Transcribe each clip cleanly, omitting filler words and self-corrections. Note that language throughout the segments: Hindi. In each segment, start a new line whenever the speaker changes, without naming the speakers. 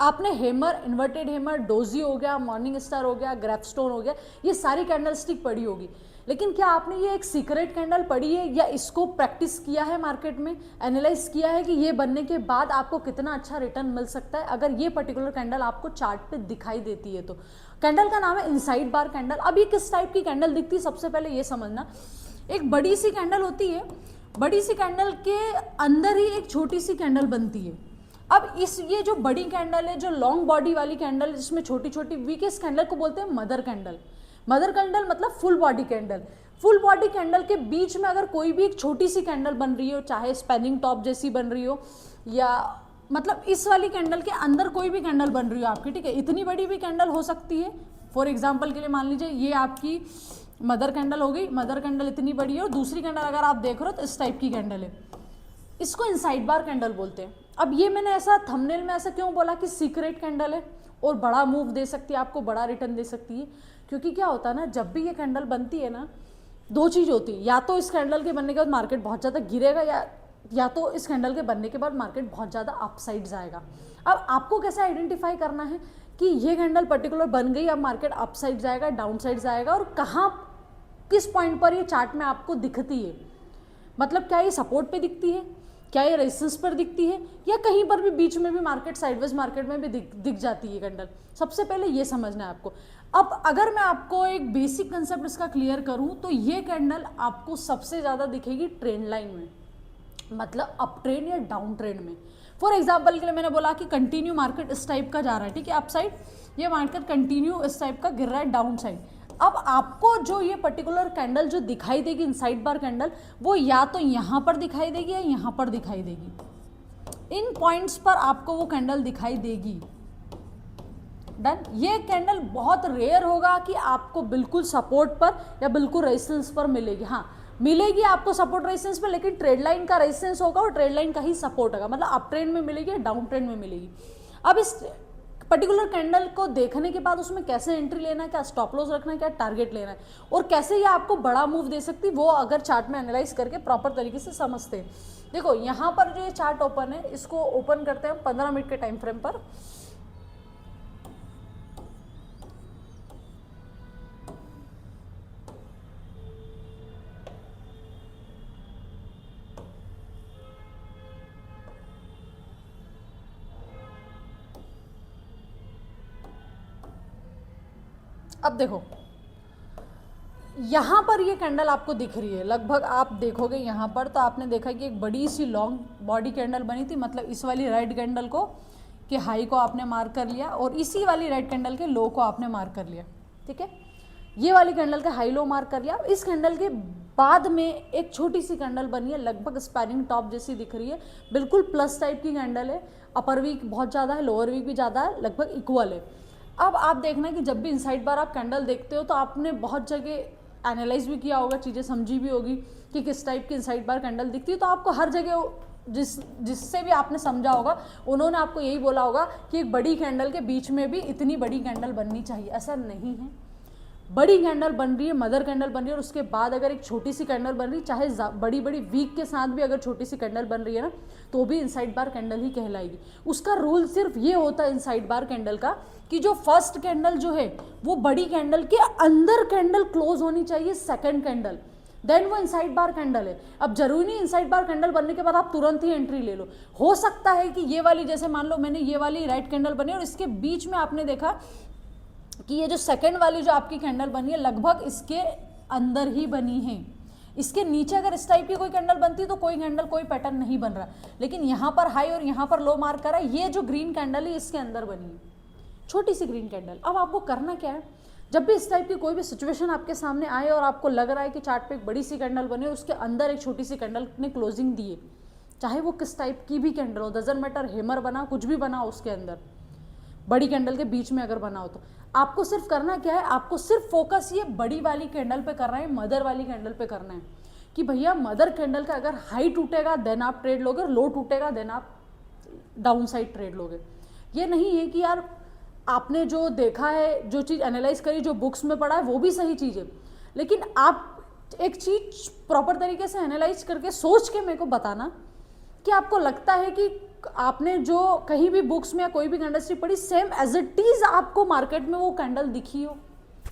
आपने हेमर, इन्वर्टेड हेमर, डोजी हो गया, मॉर्निंग स्टार हो गया, ग्रेपस्टोन हो गया, ये सारी कैंडल स्टिक पढ़ी होगी, लेकिन क्या आपने ये एक सीक्रेट कैंडल पढ़ी है या इसको प्रैक्टिस किया है मार्केट में, एनालाइज किया है कि ये बनने के बाद आपको कितना अच्छा रिटर्न मिल सकता है अगर ये पर्टिकुलर कैंडल आपको चार्ट पे दिखाई देती है? तो कैंडल का नाम है इनसाइड बार कैंडल। अब ये किस टाइप की कैंडल दिखती है, सबसे पहले ये समझना। एक बड़ी सी कैंडल होती है, बड़ी सी कैंडल के अंदर ही एक छोटी सी कैंडल बनती है। अब ये जो बड़ी कैंडल है, जो लॉन्ग बॉडी वाली कैंडल जिसमें छोटी छोटी वीक, इस कैंडल को बोलते हैं मदर कैंडल। मदर कैंडल मतलब full body candle. Full body candle के बीच में अगर कोई भी एक छोटी सी कैंडल बन रही हो, चाहे स्पैनिंग टॉप जैसी बन रही हो या मतलब इस वाली कैंडल के अंदर कोई भी कैंडल बन रही हो आपकी, ठीक है, इतनी बड़ी भी कैंडल हो सकती है। फॉर एग्जाम्पल के लिए मान लीजिए ये आपकी मदर कैंडल हो गई, मदर कैंडल इतनी बड़ी है और दूसरी कैंडल अगर आप देख रहे हो तो इस टाइप की कैंडल है, इसको इनसाइड बार कैंडल बोलते हैं। अब ये मैंने ऐसा थंबनेल में ऐसा क्यों बोला कि सीक्रेट कैंडल है और बड़ा मूव दे सकती है, आपको बड़ा रिटर्न दे सकती है? क्योंकि क्या होता है ना, जब भी ये कैंडल बनती है ना, दो चीज़ होती है, या तो इस कैंडल के बनने के बाद मार्केट बहुत ज़्यादा गिरेगा या तो इस कैंडल के बनने के बाद मार्केट बहुत ज़्यादा अपसाइड जाएगा। अब आपको कैसे आइडेंटिफाई करना है कि ये कैंडल पर्टिकुलर बन गई, अब मार्केट अपसाइड जाएगा, डाउन साइड जाएगा, और कहाँ किस पॉइंट पर ये चार्ट में आपको दिखती है? मतलब क्या ये सपोर्ट पे दिखती है, क्या ये रेजिस्टेंस पर दिखती है, या कहीं पर भी बीच में भी मार्केट साइडवेज मार्केट में भी दिख जाती है कैंडल? सबसे पहले ये समझना है आपको। अब अगर मैं आपको एक बेसिक कंसेप्ट इसका क्लियर करूं तो ये कैंडल आपको सबसे ज़्यादा दिखेगी ट्रेंड लाइन में, मतलब अप ट्रेंड या डाउन ट्रेंड में। फॉर एग्जाम्पल के लिए मैंने बोला कि कंटिन्यू मार्केट इस टाइप का जा रहा है, ठीक है, अप साइड, ये मार्केट कंटिन्यू इस टाइप का गिर रहा है डाउन साइड। अब आपको जो ये पर्टिकुलर कैंडल जो दिखाई देगी इनसाइड बार कैंडल, वो या तो यहाँ पर दिखाई देगी या यहाँ पर दिखाई देगी। इन पॉइंट्स पर आपको वो कैंडल दिखाई देगी। डन। ये कैंडल बहुत रेयर होगा कि आपको बिल्कुल सपोर्ट पर या बिल्कुल रेजिस्टेंस पर मिलेगी। हाँ, मिलेगी आपको सपोर्ट रेजिस्टेंस पर, लेकिन ट्रेड लाइन का रेजिस्टेंस होगा और ट्रेड लाइन का ही सपोर्ट होगा, मतलब अप ट्रेंड में मिलेगी या डाउन ट्रेंड में मिलेगी। अब इस पर्टिकुलर कैंडल को देखने के बाद उसमें कैसे एंट्री लेना है, क्या स्टॉप लॉस रखना है, क्या टारगेट लेना है, और कैसे ये आपको बड़ा मूव दे सकती है, वो अगर चार्ट में एनालाइज करके प्रॉपर तरीके से समझते हैं। देखो यहाँ पर जो ये चार्ट ओपन है, इसको ओपन करते हैं हम 15 मिनट के टाइम फ्रेम पर। अब देखो यहाँ पर ये कैंडल आपको दिख रही है, लगभग आप देखोगे यहाँ पर तो आपने देखा कि एक बड़ी सी लॉन्ग बॉडी कैंडल बनी थी, मतलब इस वाली रेड कैंडल को के हाई को आपने मार्क कर लिया और इसी वाली रेड कैंडल के लो को आपने मार्क कर लिया, ठीक है, ये वाली कैंडल का हाई लो मार्क कर लिया। इस कैंडल के बाद में एक छोटी सी कैंडल बनी है, लगभग स्पैनिंग टॉप जैसी दिख रही है, बिल्कुल प्लस टाइप की कैंडल है, अपर वीक बहुत ज़्यादा है, लोअर वीक भी ज़्यादा है, लगभग इक्वल है। अब आप देखना कि जब भी इनसाइड बार आप कैंडल देखते हो तो आपने बहुत जगह एनालाइज भी किया होगा, चीज़ें समझी भी होगी कि किस टाइप की इनसाइड बार कैंडल दिखती है, तो आपको हर जगह जिससे भी आपने समझा होगा उन्होंने आपको यही बोला होगा कि एक बड़ी कैंडल के बीच में भी इतनी बड़ी कैंडल बननी चाहिए। ऐसा नहीं है, बड़ी कैंडल बन रही है, मदर कैंडल बन रही है, और उसके बाद अगर एक छोटी सी कैंडल बन रही है, चाहे बड़ी बड़ी वीक के साथ भी अगर छोटी सी कैंडल बन रही है ना, तो भी इनसाइड बार कैंडल ही कहलाएगी। उसका रूल सिर्फ ये होता है इनसाइड बार कैंडल का कि जो फर्स्ट कैंडल जो है वो बड़ी कैंडल के अंदर कैंडल क्लोज होनी चाहिए, सेकेंड कैंडल, देन वो इनसाइड बार कैंडल है। अब जरूरी नहीं इनसाइड बार कैंडल बनने के बाद आप तुरंत ही एंट्री ले लो, हो सकता है कि ये वाली, जैसे मान लो मैंने ये वाली रेड कैंडल बनी और इसके बीच में आपने देखा कि ये जो सेकंड वाली जो आपकी कैंडल बनी है लगभग इसके अंदर ही बनी है, इसके नीचे अगर इस टाइप की कोई कैंडल बनती है तो कोई कैंडल कोई पैटर्न नहीं बन रहा, लेकिन यहाँ पर हाई और यहाँ पर लो मार्क करा, ये जो ग्रीन कैंडल है इसके अंदर बनी है, छोटी सी ग्रीन कैंडल। अब आपको करना क्या है, जब भी इस टाइप की कोई भी सिचुएशन आपके सामने आए और आपको लग रहा है कि चार्ट पे एक बड़ी सी कैंडल बनी है, उसके अंदर एक छोटी सी कैंडल ने क्लोजिंग दी है, चाहे वो किस टाइप की भी कैंडल हो, डजंट मैटर, हेमर बना, कुछ भी बना उसके अंदर, बड़ी कैंडल के बीच में अगर बना हो, तो आपको सिर्फ करना क्या है, आपको सिर्फ फोकस ये बड़ी वाली कैंडल पे करना है, मदर वाली कैंडल पे करना है कि भैया मदर कैंडल का अगर हाई टूटेगा देन आप ट्रेड लोगे, लो टूटेगा देन आप डाउन साइड ट्रेड लोगे। ये नहीं है कि यार आपने जो देखा है, जो चीज़ एनालाइज करी, जो बुक्स में पढ़ा है वो भी सही चीज़ है, लेकिन आप एक चीज़ प्रॉपर तरीके से एनालाइज करके सोच के मेरे को बताना कि आपको लगता है कि आपने जो कहीं भी बुक्स में या कोई भी कैंडल स्टिक पढ़ी, सेम एज इट इज आपको मार्केट में वो कैंडल दिखी हो?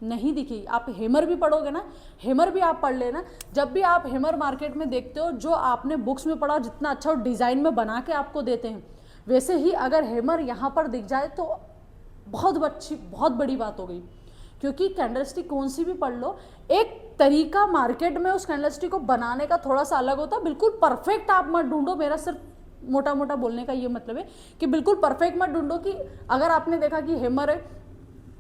नहीं दिखी। आप हेमर भी पढ़ोगे ना, हेमर भी आप पढ़ लेना, जब भी आप हेमर मार्केट में देखते हो, जो आपने बुक्स में पढ़ा जितना अच्छा वो डिज़ाइन में बना के आपको देते हैं, वैसे ही अगर हेमर यहाँ पर दिख जाए तो बहुत बड़ी बात हो गई। क्योंकि कैंडलस्टिक कौन सी भी पढ़ लो, एक तरीका मार्केट में उस कैंडलस्टिक को बनाने का थोड़ा सा अलग होता है। बिल्कुल परफेक्ट आप मत ढूंढो, मेरा सिर्फ मोटा मोटा बोलने का ये मतलब है कि बिल्कुल परफेक्ट मत ढूंढो कि अगर आपने देखा कि हेमर है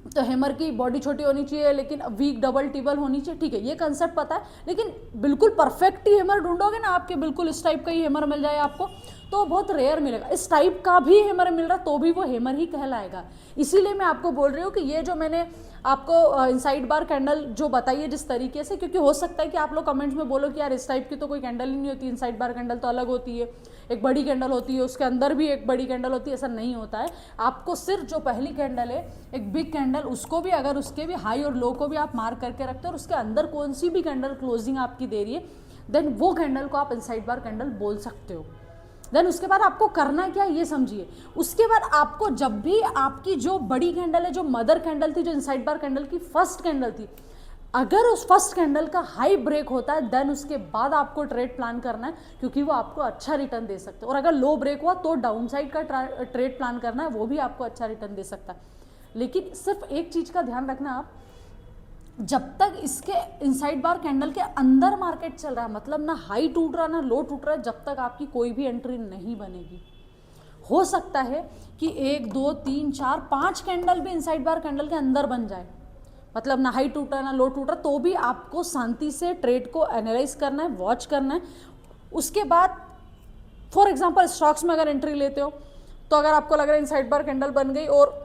तो हेमर की बॉडी छोटी होनी चाहिए लेकिन वीक डबल टिबल होनी चाहिए, ठीक है, ये कंसेप्ट पता है, लेकिन बिल्कुल परफेक्ट ही हेमर ढूंढोगे ना, आपके बिल्कुल इस टाइप का ही हेमर मिल जाए आपको, तो बहुत रेयर मिलेगा। इस टाइप का भी हेमर मिल रहा तो भी वो हेमर ही कहलाएगा। इसीलिए मैं आपको बोल रही हूँ कि ये जो मैंने आपको इनसाइड बार कैंडल जो बताई है जिस तरीके से, क्योंकि हो सकता है कि आप लोग कमेंट्स में बोलो कि यार इस टाइप की तो कोई कैंडल ही नहीं होती, इनसाइड बार कैंडल तो अलग होती है, एक बड़ी कैंडल होती है, उसके अंदर भी एक बड़ी कैंडल होती है। ऐसा नहीं होता है। आपको सिर्फ जो पहली कैंडल है, एक बिग कैंडल, उसको भी अगर उसके भी हाई और लो को भी आप मार्क करके रखते हो और उसके अंदर कौन सी भी कैंडल क्लोजिंग आपकी दे रही है, देन वो कैंडल को आप इनसाइड बार कैंडल बोल सकते हो। देन उसके बाद आपको करना क्या है ये समझिए। उसके बाद आपको जब भी आपकी जो बड़ी कैंडल है, जो मदर कैंडल थी, जो इनसाइड बार कैंडल की फर्स्ट कैंडल थी, अगर उस फर्स्ट कैंडल का हाई ब्रेक होता है, देन उसके बाद आपको ट्रेड प्लान करना है, क्योंकि वो आपको अच्छा रिटर्न दे सकता है। और अगर लो ब्रेक हुआ तो डाउन साइड का ट्रेड प्लान करना है, वो भी आपको अच्छा रिटर्न दे सकता है। लेकिन सिर्फ एक चीज का ध्यान रखना आप, जब तक इसके इनसाइड बार कैंडल के अंदर मार्केट चल रहा है, मतलब ना हाई टूट रहा ना लो टूट रहा है, जब तक आपकी कोई भी एंट्री नहीं बनेगी। हो सकता है कि 1 2 3 4 5 कैंडल भी इनसाइड बार कैंडल के अंदर बन जाए, मतलब ना हाई टूट रहा ना लो टूट रहा, तो भी आपको शांति से ट्रेड को एनालाइज करना है, वॉच करना है। उसके बाद फॉर एग्जांपल स्टॉक्स में अगर एंट्री लेते हो, तो अगर आपको लग रहा है इनसाइड बार कैंडल बन गई और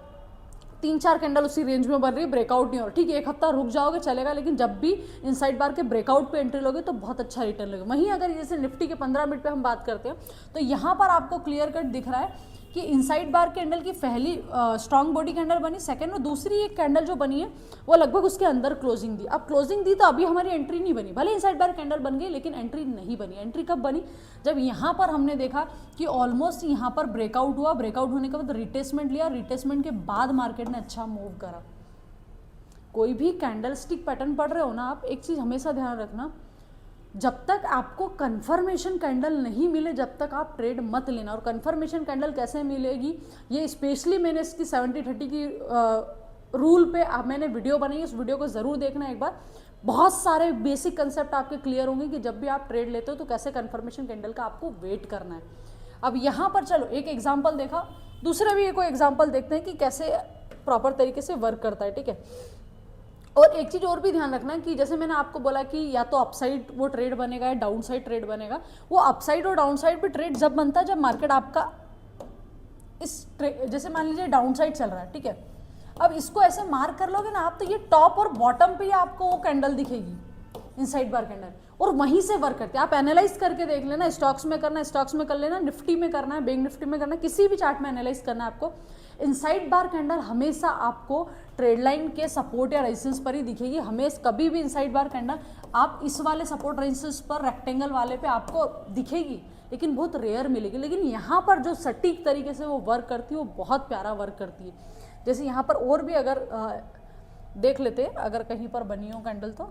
3-4 कैंडल उसी रेंज में बन रही है, ब्रेकआउट नहीं हो रहा, ठीक है, एक हफ्ता रुक जाओगे चलेगा, लेकिन जब भी इनसाइड बार के ब्रेकआउट पे एंट्री लोगे तो बहुत अच्छा रिटर्न लगेगा। वहीं अगर जैसे निफ्टी के 15 मिनट पे हम बात करते हैं, तो यहाँ पर आपको क्लियर कट दिख रहा है कि इनसाइड बार कैंडल की पहली स्ट्रॉन्ग बॉडी कैंडल बनी, सेकंड और दूसरी एक कैंडल जो बनी है वो लगभग उसके अंदर क्लोजिंग दी। अब क्लोजिंग दी तो अभी हमारी एंट्री नहीं बनी, भले इनसाइड बार कैंडल बन गई लेकिन एंट्री नहीं बनी। एंट्री कब बनी? जब यहाँ पर हमने देखा कि ऑलमोस्ट यहाँ पर ब्रेकआउट हुआ, ब्रेकआउट होने के बाद रिटेसमेंट लिया, रिटेसमेंट के बाद मार्केट ने अच्छा मूव करा। कोई भी कैंडल स्टिक पैटर्न पढ़ रहे हो ना आप, एक चीज हमेशा ध्यान रखना, जब तक आपको कंफर्मेशन कैंडल नहीं मिले जब तक आप ट्रेड मत लेना। और कंफर्मेशन कैंडल कैसे मिलेगी, ये स्पेशली मैंने इसकी 70-30 की रूल पे मैंने वीडियो बनाई है, उस वीडियो को ज़रूर देखना एक बार। बहुत सारे बेसिक कंसेप्ट आपके क्लियर होंगे कि जब भी आप ट्रेड लेते हो तो कैसे कंफर्मेशन कैंडल का आपको वेट करना है। अब यहाँ पर चलो एक एग्जाम्पल देखा, दूसरा भी एक एग्जाम्पल देखते हैं कि कैसे प्रॉपर तरीके से वर्क करता है, ठीक है। और एक चीज और भी ध्यान रखना कि जैसे मैंने आपको बोला कि या तो अपसाइड वो ट्रेड बनेगा या डाउन साइड ट्रेड बनेगा, वो अपसाइड और डाउन साइड पे ट्रेड जब बनता है जब मार्केट आपका जैसे मान लीजिए डाउन साइड चल रहा है, ठीक है। अब इसको ऐसे मार्क कर लोगे ना आप, तो ये टॉप और बॉटम पे ही आपको वो कैंडल दिखेगी, इनसाइड बार कैंडल, और वहीं से वर्क करते हैं। आप एनालाइज करके देख लेना, स्टॉक्स में करना है स्टॉक्स में कर लेना, निफ्टी में करना है बैंक निफ्टी में करना है, किसी भी चार्ट में एनालाइज करना है आपको। इनसाइड बार कैंडल हमेशा आपको ट्रेड लाइन के सपोर्ट या रेजिस्टेंस पर ही दिखेगी। हमेशा कभी भी इनसाइड बार कैंडल आप इस वाले सपोर्ट रेजिस्टेंस पर, रेक्टेंगल वाले पे आपको दिखेगी, लेकिन बहुत रेयर मिलेगी। लेकिन यहाँ पर जो सटीक तरीके से वो वर्क करती है वो बहुत प्यारा वर्क करती है। जैसे यहाँ पर और भी अगर देख लेते हैं, अगर कहीं पर बनी हो कैंडल तो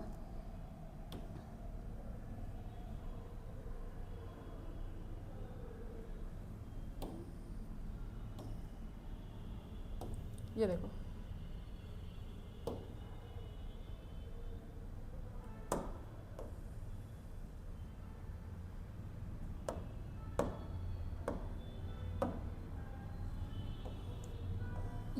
ये देखो,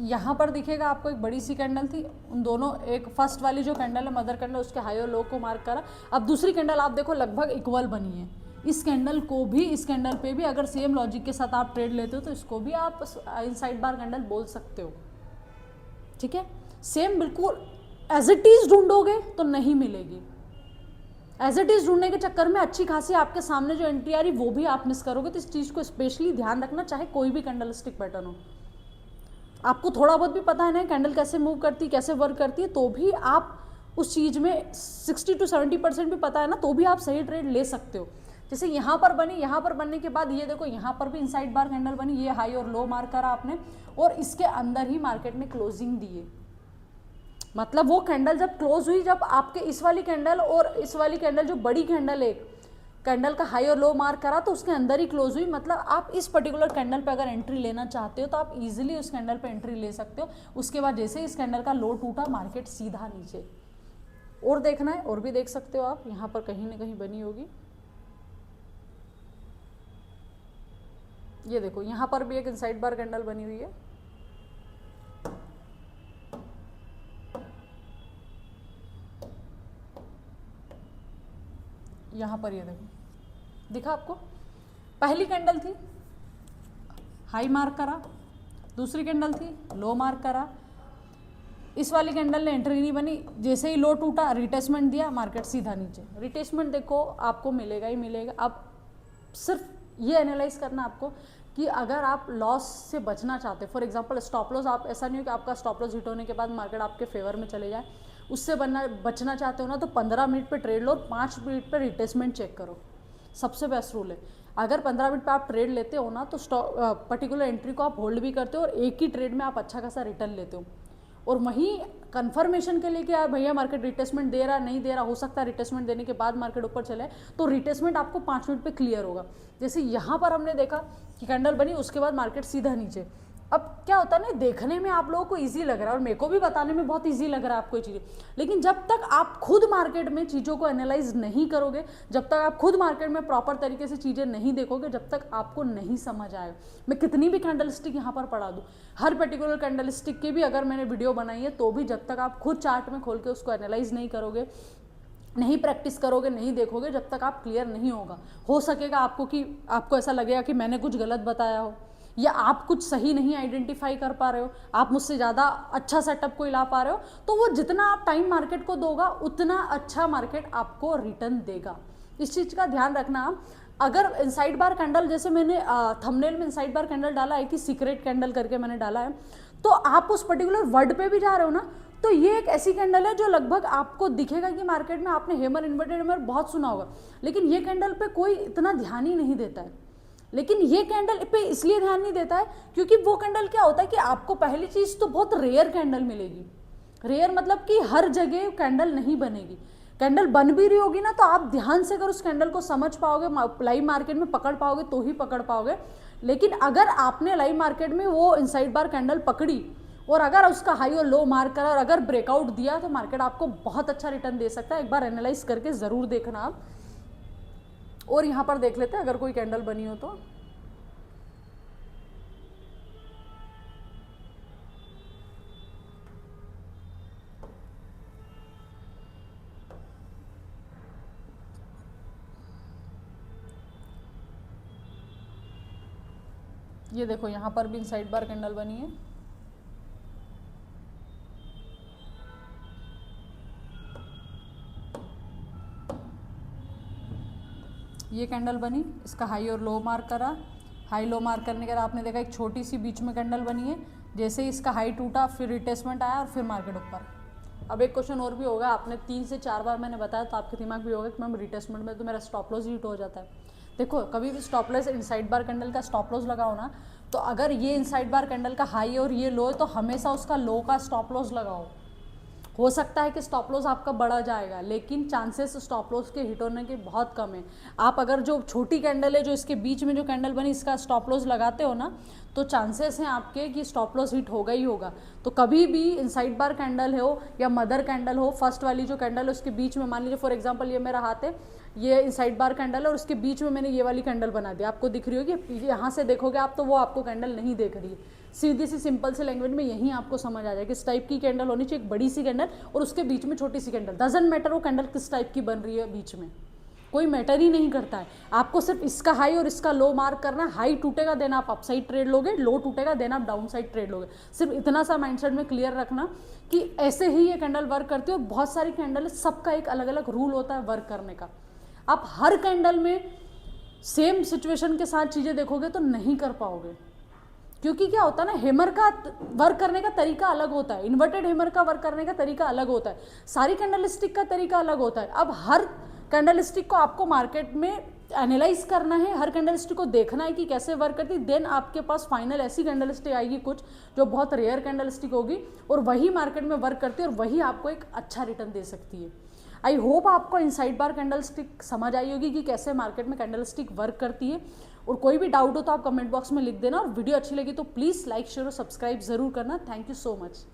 यहाँ पर दिखेगा आपको एक बड़ी सी कैंडल थी, उन दोनों, एक फर्स्ट वाली जो कैंडल है मदर कैंडल, उसके हाई और लो को मार्क करा। अब दूसरी कैंडल आप देखो लगभग इक्वल बनी है। इस कैंडल को भी, इस कैंडल पे भी अगर सेम लॉजिक के साथ आप ट्रेड लेते हो तो इसको भी आप इनसाइड बार कैंडल बोल सकते हो, ठीक है। सेम बिल्कुल एज इट इज ढूंढोगे तो नहीं मिलेगी। एज इट इज ढूंढने के चक्कर में अच्छी खासी आपके सामने जो एंट्री आ रही वो भी आप मिस करोगे। तो इस चीज को स्पेशली ध्यान रखना, चाहे कोई भी कैंडल स्टिक पैटर्न हो। आपको थोड़ा बहुत भी पता है ना कैंडल कैसे मूव करती है, कैसे वर्क करती है, तो भी आप उस चीज़ में 60 to 70% भी पता है ना, तो भी आप सही ट्रेड ले सकते हो। जैसे यहाँ पर बनी, यहाँ पर बनने के बाद ये देखो यहाँ पर भी इनसाइड बार कैंडल बनी, ये हाई और लो मार्क करा आपने और इसके अंदर ही मार्केट में क्लोजिंग दी है। मतलब वो कैंडल जब क्लोज हुई, जब आपके इस वाली कैंडल और इस वाली कैंडल जो बड़ी कैंडल है कैंडल का हाई और लो मार्क करा तो उसके अंदर ही क्लोज हुई। मतलब आप इस पर्टिकुलर कैंडल पे अगर एंट्री लेना चाहते हो तो आप इजीली उस कैंडल पे एंट्री ले सकते हो। उसके बाद जैसे इस कैंडल का लो टूटा, मार्केट सीधा नीचे। और देखना है और भी देख सकते हो आप, यहाँ पर कहीं ना कहीं बनी होगी, ये देखो यहाँ पर भी एक इनसाइड बार कैंडल बनी हुई है। यहाँ पर ये देखो, दिखा आपको, पहली कैंडल थी हाई मार्क करा, दूसरी कैंडल थी लो मार्क करा, इस वाली कैंडल ने एंट्री नहीं बनी, जैसे ही लो टूटा रिटेसमेंट दिया, मार्केट सीधा नीचे। रिटेसमेंट देखो आपको मिलेगा ही मिलेगा। अब सिर्फ ये एनालाइज करना आपको कि अगर आप लॉस से बचना चाहते हो, फॉर एग्जांपल स्टॉप लॉस, आप ऐसा नहीं हो कि आपका स्टॉप लॉस हिट होने के बाद मार्केट आपके फेवर में चले जाए, उससे बचना चाहते हो ना तो 15 मिनट पे ट्रेड लो और 5 मिनट पे रिटेसमेंट चेक करो। सबसे बेस्ट रूल है। अगर 15 मिनट पे आप ट्रेड लेते हो ना तो पर्टिकुलर एंट्री को आप होल्ड भी करते हो और एक ही ट्रेड में आप अच्छा खासा रिटर्न लेते हो। और वहीं कंफर्मेशन के लिए कि यार भैया मार्केट रिटेसमेंट दे रहा नहीं दे रहा, हो सकता है रिटेसमेंट देने के बाद मार्केट ऊपर चले, तो रिटेसमेंट आपको 5 मिनट पे क्लियर होगा। जैसे यहाँ पर हमने देखा कि कैंडल बनी, उसके बाद मार्केट सीधा नीचे। अब क्या होता है ना, देखने में आप लोगों को इजी लग रहा है और मेरे को भी बताने में बहुत इजी लग रहा है आपको ये चीज़ें, लेकिन जब तक आप खुद मार्केट में चीज़ों को एनालाइज नहीं करोगे, जब तक आप खुद मार्केट में प्रॉपर तरीके से चीज़ें नहीं देखोगे, जब तक आपको नहीं समझ आएगा। मैं कितनी भी कैंडल स्टिक यहाँ पर पढ़ा दूँ, हर पर्टिकुलर कैंडल स्टिक की भी अगर मैंने वीडियो बनाई है तो भी जब तक आप खुद चार्ट में खोल के उसको एनालाइज नहीं करोगे, नहीं प्रैक्टिस करोगे, नहीं देखोगे, जब तक आप क्लियर नहीं होगा। हो सकेगा आपको कि आपको ऐसा लगेगा कि मैंने कुछ गलत बताया हो या आप कुछ सही नहीं आइडेंटिफाई कर पा रहे हो, आप मुझसे ज़्यादा अच्छा सेटअप कोई ला पा रहे हो, तो वो जितना आप टाइम मार्केट को दोगा उतना अच्छा मार्केट आपको रिटर्न देगा। इस चीज़ का ध्यान रखना। अगर इनसाइड बार कैंडल, जैसे मैंने थंबनेल में इनसाइड बार कैंडल डाला है कि सीक्रेट कैंडल करके मैंने डाला है, तो आप उस पर्टिकुलर वर्ड पे भी जा रहे हो ना, तो ये एक ऐसी कैंडल है जो लगभग आपको दिखेगा कि मार्केट में आपने हैमर, इन्वर्टेड हैमर बहुत सुना होगा, लेकिन ये कैंडल पे कोई इतना ध्यान ही नहीं देता है। लेकिन ये कैंडल पे इसलिए ध्यान नहीं देता है क्योंकि वो कैंडल क्या होता है कि आपको पहली चीज़ तो बहुत रेयर कैंडल मिलेगी। रेयर मतलब कि हर जगह कैंडल नहीं बनेगी। कैंडल बन भी रही होगी ना तो आप ध्यान से अगर उस कैंडल को समझ पाओगे, लाइव मार्केट में पकड़ पाओगे तो ही पकड़ पाओगे। लेकिन अगर आपने लाइव मार्केट में वो इनसाइड बार कैंडल पकड़ी और अगर उसका हाई और लो मार्क करा और अगर ब्रेकआउट दिया तो मार्केट आपको बहुत अच्छा रिटर्न दे सकता है। एक बार एनालाइज करके ज़रूर देखना आप। और यहाँ पर देख लेते हैं अगर कोई कैंडल बनी हो तो। ये देखो यहाँ पर भी इनसाइड बार कैंडल बनी है। ये कैंडल बनी, इसका हाई और लो मार्क करा, हाई लो मार्क करने के बाद आपने देखा एक छोटी सी बीच में कैंडल बनी है, जैसे ही इसका हाई टूटा फिर रिटेसमेंट आया और फिर मार्केट ऊपर। अब एक क्वेश्चन और भी होगा, आपने 3 से 4 बार मैंने बताया तो आपके दिमाग भी होगा कि मैम रिटेसमेंट में तो मेरा स्टॉप लॉस हिट हो जाता है। देखो कभी भी स्टॉप लॉस, इनसाइड बार कैंडल का स्टॉप लॉस लगाओ ना, तो अगर ये इनसाइड बार कैंडल का हाई और ये लो है तो हमेशा उसका लो का स्टॉप लॉस लगाओ। हो सकता है कि स्टॉप लॉस आपका बढ़ा जाएगा, लेकिन चांसेस स्टॉप लॉस के हिट होने के बहुत कम है। आप अगर जो छोटी कैंडल है, जो इसके बीच में जो कैंडल बनी, इसका स्टॉप लॉस लगाते हो ना, तो चांसेस हैं आपके कि स्टॉप लॉस हिट होगा ही होगा। तो कभी भी इनसाइड बार कैंडल हो या मदर कैंडल हो, फर्स्ट वाली जो कैंडल है उसके बीच में, मान लीजिए फॉर एग्जांपल ये मेरा हाथ है, ये इनसाइड बार कैंडल है और उसके बीच में मैंने ये वाली कैंडल बना दी, आपको दिख रही होगी, यहाँ से देखोगे आप तो वो आपको कैंडल नहीं देख रही है। सीधी सी सिंपल से लैंग्वेज में यहीं आपको समझ आ जाएगा किस टाइप की कैंडल होनी चाहिए। एक बड़ी सी कैंडल और उसके बीच में छोटी सी कैंडल, डजंट मैटर वो कैंडल किस टाइप की बन रही है, बीच में कोई मैटर ही नहीं करता है। आपको सिर्फ इसका हाई और इसका लो मार्क करना है। हाई टूटेगा देन आप अपसाइड ट्रेड लोगे, लो टूटेगा देन आप डाउन साइड ट्रेड लोगे। सिर्फ इतना सा माइंडसेट में क्लियर रखना कि ऐसे ही ये कैंडल वर्क करती है। और बहुत सारी कैंडल है, सबका एक अलग अलग रूल होता है वर्क करने का। आप हर कैंडल में सेम सिचुएशन के साथ चीज़ें देखोगे तो नहीं कर पाओगे, क्योंकि क्या होता है ना, हैमर का वर्क करने का तरीका अलग होता है, इन्वर्टेड हैमर का वर्क करने का तरीका अलग होता है, सारी कैंडल स्टिक का तरीका अलग होता है। अब हर कैंडल स्टिक को आपको मार्केट में एनालाइज करना है, हर कैंडलस्टिक को देखना है कि कैसे वर्क करती है, देन आपके पास फाइनल ऐसी कैंडलस्टिक आएगी कुछ जो बहुत रेयर कैंडलस्टिक होगी और वही मार्केट में वर्क करती है और वही आपको एक अच्छा रिटर्न दे सकती है। आई होप आपको इनसाइड बार कैंडलस्टिक समझ आई होगी कि कैसे मार्केट में कैंडलस्टिक वर्क करती है। और कोई भी डाउट हो तो आप कमेंट बॉक्स में लिख देना, और वीडियो अच्छी लगी तो प्लीज़ लाइक शेयर और सब्सक्राइब जरूर करना। Thank you so much.